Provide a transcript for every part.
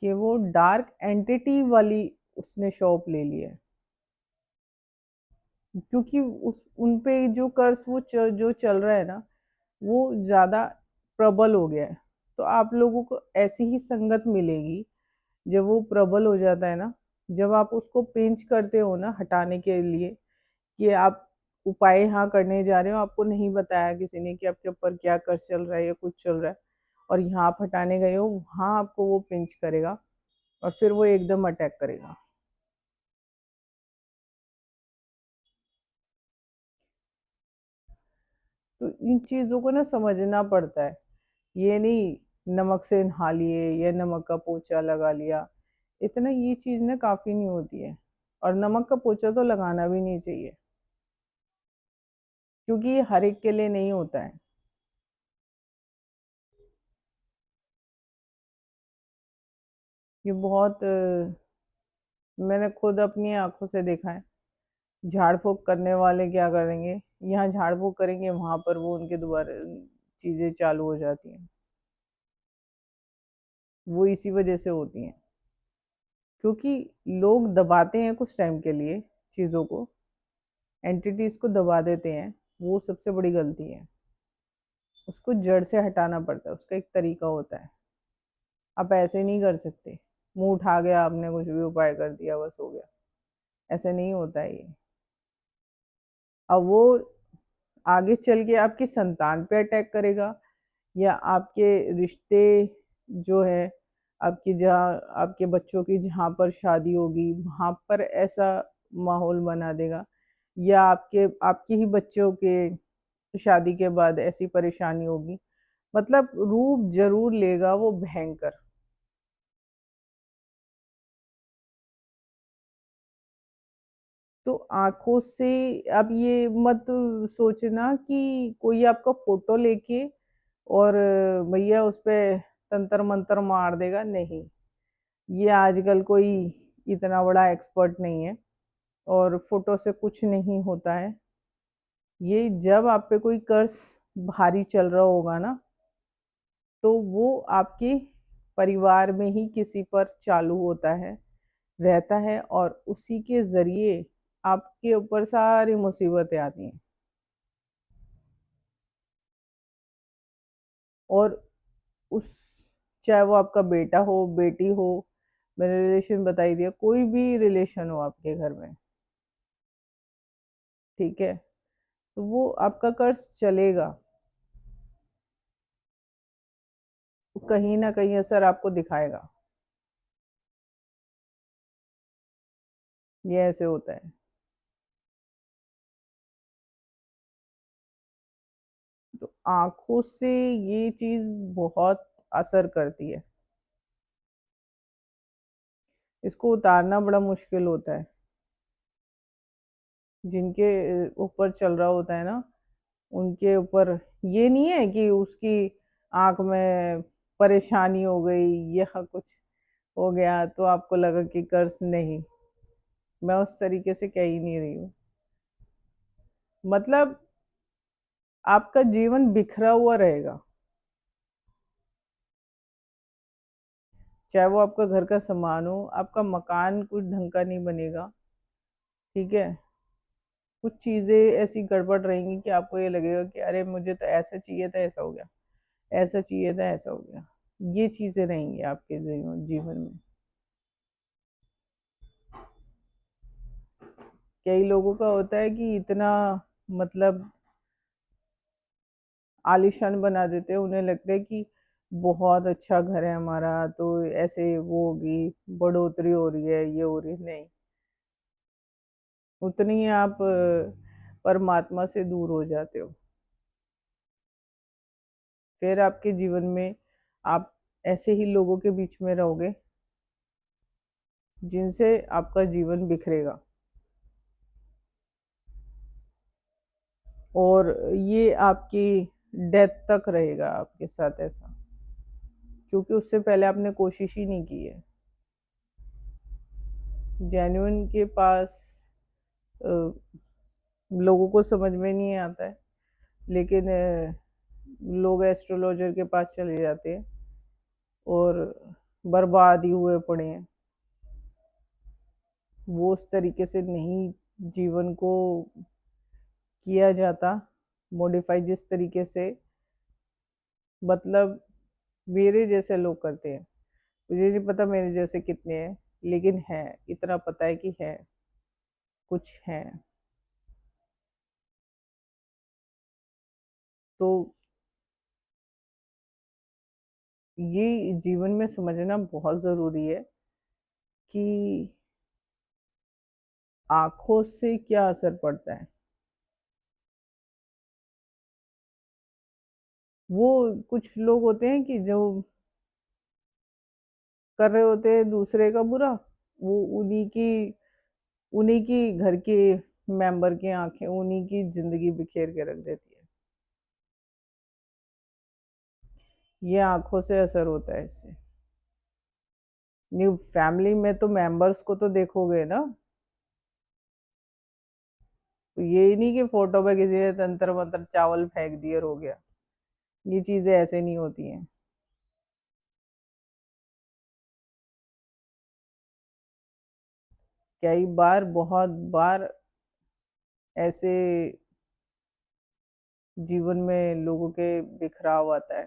कि वो dark entity वाली उसने शॉप ले ली है, क्योंकि उस उन पे जो कर्स जो चल रहा है ना, वो ज़्यादा प्रबल हो गया है। तो आप लोगों को ऐसी ही संगत मिलेगी जब वो प्रबल हो जाता है ना, जब आप उसको पिंच करते हो ना हटाने के लिए, कि आप उपाय यहाँ करने जा रहे हो, आपको नहीं बताया किसी ने कि आपके ऊपर क्या कर्ज चल रहा है या कुछ चल रहा है, और यहाँ आप हटाने गए हो, वहाँ आपको वो पिंच करेगा और फिर वो एकदम अटैक करेगा। तो इन चीज़ों को ना समझना पड़ता है। ये नहीं नमक से नहा लिए या नमक का पोछा लगा लिया, इतना ये चीज़ ना काफ़ी नहीं होती है। और नमक का पोछा तो लगाना भी नहीं चाहिए, क्योंकि ये हर एक के लिए नहीं होता है। ये बहुत मैंने खुद अपनी आंखों से देखा है। झाड़ फूक करने वाले क्या करेंगे, यहाँ झाड़ फूक करेंगे, वहां पर वो उनके दोबारा चीजें चालू हो जाती हैं। वो इसी वजह से होती हैं, क्योंकि लोग दबाते हैं कुछ टाइम के लिए चीज़ों को, एंटिटीज को दबा देते हैं। वो सबसे बड़ी गलती है। उसको जड़ से हटाना पड़ता है, उसका एक तरीका होता है। आप ऐसे नहीं कर सकते, मुंह उठा गया आपने कुछ भी उपाय कर दिया बस हो गया, ऐसे नहीं होता है ये। अब वो आगे चल के आपकी संतान पे अटैक करेगा, या आपके रिश्ते जो है, आपकी जहाँ आपके बच्चों की जहाँ पर शादी होगी वहाँ पर ऐसा माहौल बना देगा, या आपके ही बच्चों के शादी के बाद ऐसी परेशानी होगी। मतलब रूप जरूर लेगा वो भयंकर। तो आंखों से अब ये मत सोचना कि कोई आपका फोटो लेके और भैया उस पे तंत्र मंत्र मार देगा, नहीं। ये आजकल कोई इतना बड़ा एक्सपर्ट नहीं है, और फोटो से कुछ नहीं होता है। ये जब आप पे कोई कर्ज भारी चल रहा होगा ना, तो वो आपके परिवार में ही किसी पर चालू होता है, रहता है, और उसी के जरिए आपके ऊपर सारी मुसीबतें आती हैं। और उस चाहे वो आपका बेटा हो, बेटी हो, मैंने रिलेशन बता ही दिया, कोई भी रिलेशन हो आपके घर में, ठीक है, तो वो आपका कर्ज चलेगा, कहीं ना कहीं असर आपको दिखाएगा। ये ऐसे होता है। तो आंखों से ये चीज बहुत असर करती है। इसको उतारना बड़ा मुश्किल होता है। जिनके ऊपर चल रहा होता है ना, उनके ऊपर ये नहीं है कि उसकी आंख में परेशानी हो गई या कुछ हो गया तो आपको लगा कि कर्ज नहीं। मैं उस तरीके से कह ही नहीं रही हूँ। मतलब आपका जीवन बिखरा हुआ रहेगा, चाहे वो आपका घर का सामान हो, आपका मकान कुछ ढंग का नहीं बनेगा, ठीक है। कुछ चीजें ऐसी गड़बड़ रहेंगी कि आपको ये लगेगा कि अरे मुझे तो ऐसा चाहिए था ऐसा हो गया, ऐसा चाहिए था ऐसा हो गया। ये चीजें रहेंगी आपके जीवन जीवन में। कई लोगों का होता है कि इतना, मतलब आलीशान बना देते हैं, उन्हें लगता है कि बहुत अच्छा घर है हमारा, तो ऐसे वो होगी, बढ़ोतरी हो रही है, ये हो रही है, नहीं। उतनी ही आप परमात्मा से दूर हो जाते हो। फिर आपके जीवन में आप ऐसे ही लोगों के बीच में रहोगे जिनसे आपका जीवन बिखरेगा। और ये आपकी डेथ तक रहेगा आपके साथ ऐसा, क्योंकि उससे पहले आपने कोशिश ही नहीं की है। जेन्युइन के पास अ, लोगों को समझ में नहीं आता है, लेकिन लोग एस्ट्रोलॉजर के पास चले जाते हैं, और बर्बाद ही हुए पड़े हैं। वो उस तरीके से नहीं जीवन को किया जाता मॉडिफाई, जिस तरीके से मतलब मेरे जैसे लोग करते हैं। मुझे नहीं पता मेरे जैसे कितने हैं, लेकिन है, इतना पता है कि है, कुछ है। तो ये जीवन में समझना बहुत ज़रूरी है कि आँखों से क्या असर पड़ता है। वो कुछ लोग होते हैं कि जो कर रहे होते हैं दूसरे का बुरा, वो उन्हीं की घर के मेंबर की आँखें उन्हीं की ज़िंदगी बिखेर के रख देती है। ये आँखों से असर होता है इससे। न्यू फैमिली में तो मेंबर्स को तो देखोगे ना, तो ये नहीं कि फोटो पे किसी ने तंत्र मंत्र चावल फेंक दिए और हो गया। ये चीजें ऐसे नहीं होती हैं। कई बार, बहुत बार ऐसे जीवन में लोगों के बिखराव आता है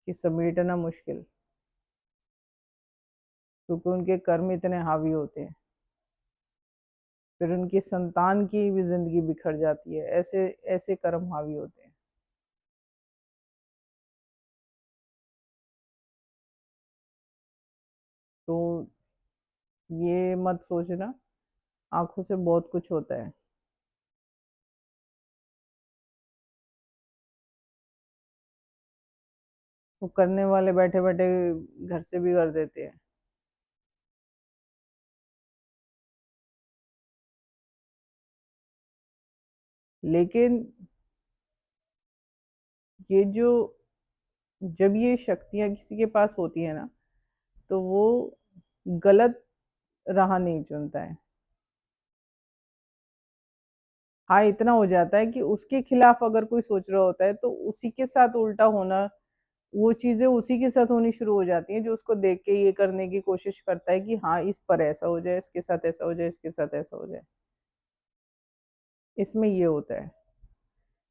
कि समेटना मुश्किल, क्योंकि उनके कर्म इतने हावी होते हैं। फिर उनकी संतान की भी जिंदगी बिखर जाती है, ऐसे ऐसे कर्म हावी होते हैं। तो ये मत सोचना, आंखों से बहुत कुछ होता है। वो करने वाले बैठे बैठे घर से भी कर देते हैं। लेकिन ये जो जब ये शक्तियां किसी के पास होती है ना, तो वो गलत राह नहीं चुनता है। हाँ, इतना हो जाता है कि उसके खिलाफ अगर कोई सोच रहा होता है तो उसी के साथ उल्टा होना, वो चीजें उसी के साथ होनी शुरू हो जाती हैं, जो उसको देख के ये करने की कोशिश करता है कि हाँ इस पर ऐसा हो जाए, इसके साथ ऐसा हो जाए, इसके साथ ऐसा हो जाए। इसमें ये होता है,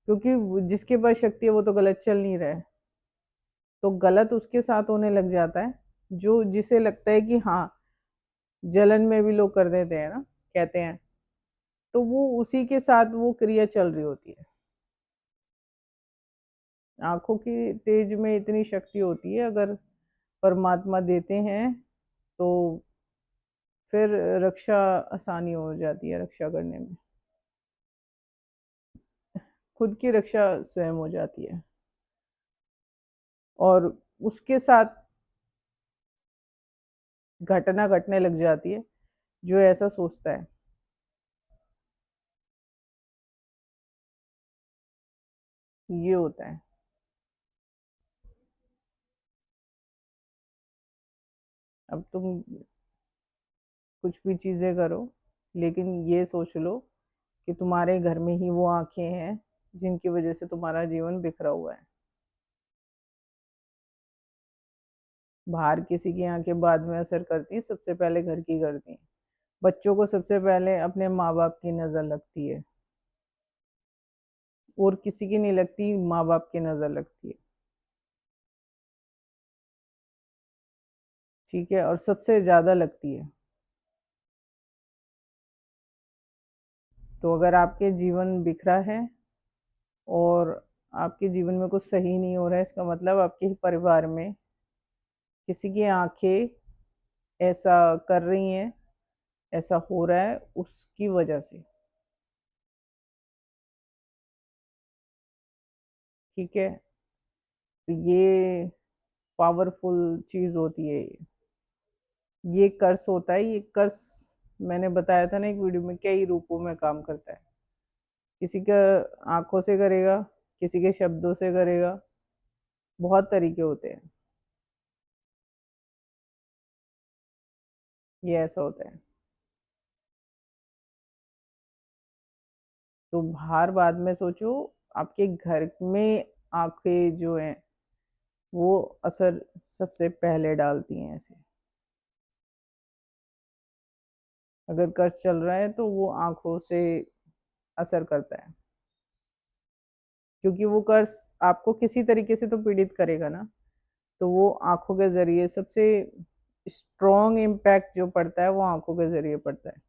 क्योंकि जिसके पास शक्ति है वो तो गलत चल नहीं रहा है, तो गलत उसके साथ होने लग जाता है। जो जिसे लगता है कि हाँ, जलन में भी लोग कर देते हैं ना, कहते हैं, तो वो उसी के साथ वो क्रिया चल रही होती है। आंखों की तेज में इतनी शक्ति होती है, अगर परमात्मा देते हैं तो फिर रक्षा आसानी हो जाती है, रक्षा करने में। खुद की रक्षा स्वयं हो जाती है, और उसके साथ घटना घटने लग जाती है जो ऐसा सोचता है। ये होता है। अब तुम कुछ भी चीजें करो, लेकिन ये सोच लो कि तुम्हारे घर में ही वो आंखें हैं जिनकी वजह से तुम्हारा जीवन बिखरा हुआ है। बाहर किसी की आंखें बाद में असर करती हैं, सबसे पहले घर की करती हैं। बच्चों को सबसे पहले अपने माँ बाप की नजर लगती है, और किसी की नहीं लगती, माँ बाप की नजर लगती है। ठीक है, और सबसे ज्यादा लगती है। तो अगर आपके जीवन बिखरा है और आपके जीवन में कुछ सही नहीं हो रहा है, इसका मतलब आपके ही परिवार में किसी की आंखें ऐसा कर रही हैं, ऐसा हो रहा है उसकी वजह से। ठीक है, तो ये पावरफुल चीज होती है। ये कर्स होता है, ये कर्स मैंने बताया था ना एक वीडियो में, कई रूपों में काम करता है। किसी का आंखों से करेगा, किसी के शब्दों से करेगा, बहुत तरीके होते हैं। ये ऐसा होता है। तो बाहर बाद में सोचो, आपके घर में आंखें जो हैं वो असर सबसे पहले डालती हैं ऐसे। अगर कर्ज चल रहा है तो वो आंखों से असर करता है, क्योंकि वो कर्ज आपको किसी तरीके से तो पीड़ित करेगा ना। तो वो आंखों के जरिए सबसे स्ट्रॉन्ग इम्पैक्ट जो पड़ता है वो आंखों के जरिए पड़ता है।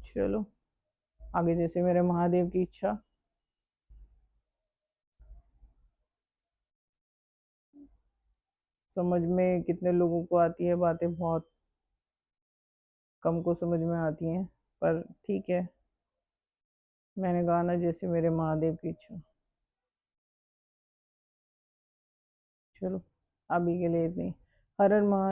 चलो, आगे जैसे मेरे महादेव की इच्छा। समझ में कितने लोगों को आती है बातें, बहुत कम को समझ में आती हैं, पर ठीक है, मैंने कहा ना जैसे मेरे महादेव की इच्छा। चलो, अभी के लिए इतनी। हर हर महादेव।